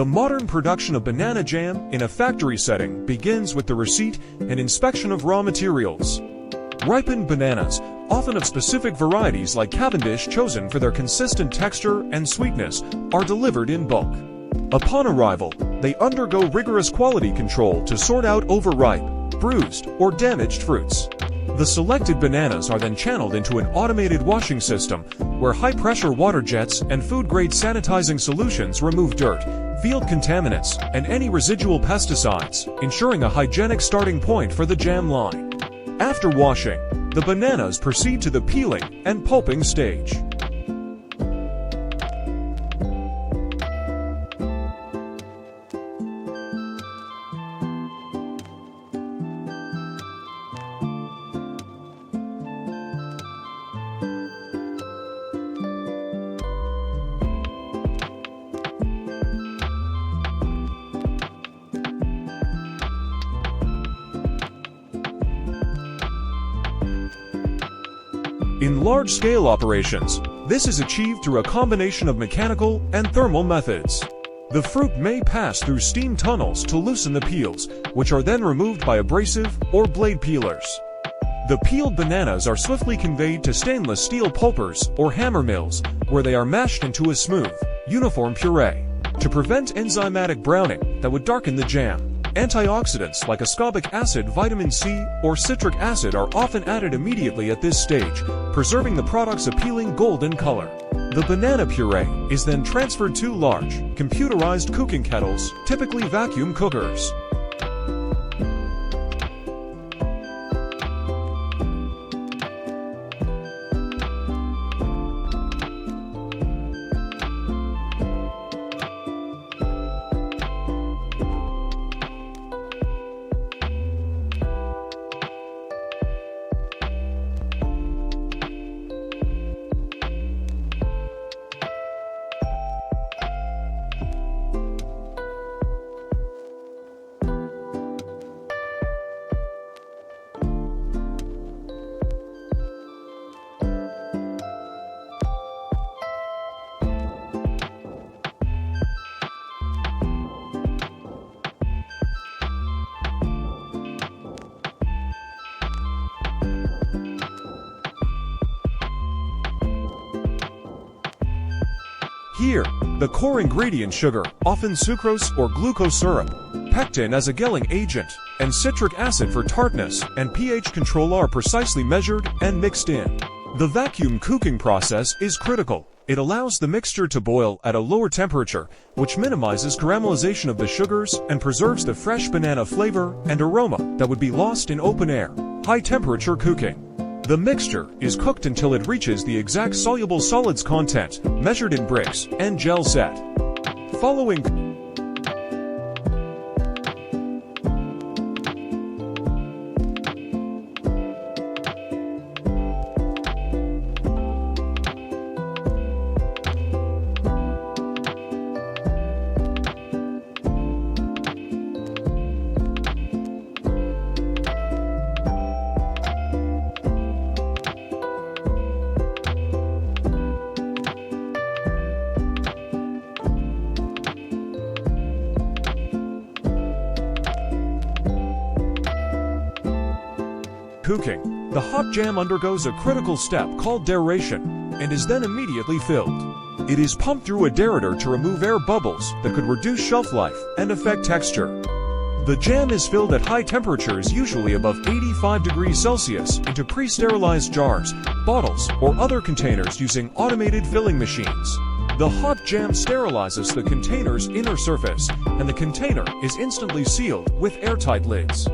The modern production of banana jam in a factory setting begins with the receipt and inspection of raw materials. Ripened bananas, often of specific varieties like Cavendish chosen for their consistent texture and sweetness, are delivered in bulk. Upon arrival, they undergo rigorous quality control to sort out overripe, bruised, or damaged fruits. The selected bananas are then channeled into an automated washing system where high-pressure water jets and food-grade sanitizing solutions remove dirt, field contaminants, and any residual pesticides, ensuring a hygienic starting point for the jam line. After washing, the bananas proceed to the peeling and pulping stage. In large-scale operations, this is achieved through a combination of mechanical and thermal methods. The fruit may pass through steam tunnels to loosen the peels, which are then removed by abrasive or blade peelers. The peeled bananas are swiftly conveyed to stainless steel pulpers or hammer mills, where they are mashed into a smooth, uniform puree. To prevent enzymatic browning that would darken the jam, antioxidants like ascorbic acid, vitamin C, or citric acid are often added immediately at this stage, preserving the product's appealing golden color. The banana puree is then transferred to large, computerized cooking kettles, typically vacuum cookers. Here, the core ingredient sugar, often sucrose or glucose syrup, pectin as a gelling agent, and citric acid for tartness and pH control are precisely measured and mixed in. The vacuum cooking process is critical. It allows the mixture to boil at a lower temperature, which minimizes caramelization of the sugars and preserves the fresh banana flavor and aroma that would be lost in open air, high-temperature cooking. The mixture is cooked until it reaches the exact soluble solids content, measured in bricks, and gel set. Following cooking, the hot jam undergoes a critical step called deration and is then immediately filled. It is pumped through a derator to remove air bubbles that could reduce shelf life and affect texture. The jam is filled at high temperatures, usually above 85 degrees Celsius, into pre-sterilized jars, bottles, or other containers using automated filling machines. The hot jam sterilizes the container's inner surface, and the container is instantly sealed with airtight lids.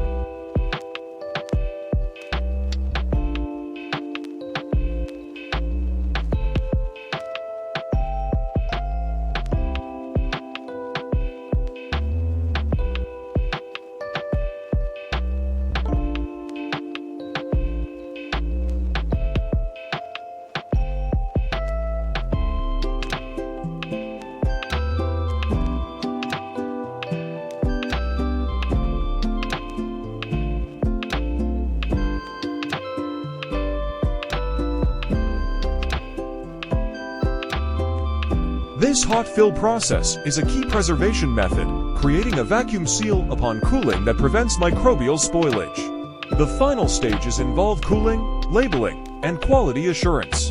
This hot fill process is a key preservation method, creating a vacuum seal upon cooling that prevents microbial spoilage. The final stages involve cooling, labeling, and quality assurance.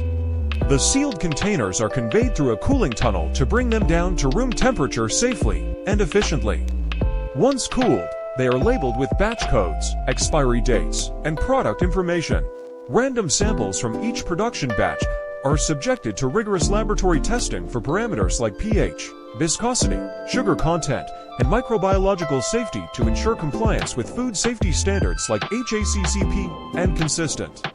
The sealed containers are conveyed through a cooling tunnel to bring them down to room temperature safely and efficiently. Once cooled, they are labeled with batch codes, expiry dates, and product information. Random samples from each production batch are subjected to rigorous laboratory testing for parameters like pH, viscosity, sugar content, and microbiological safety to ensure compliance with food safety standards like HACCP and consistent.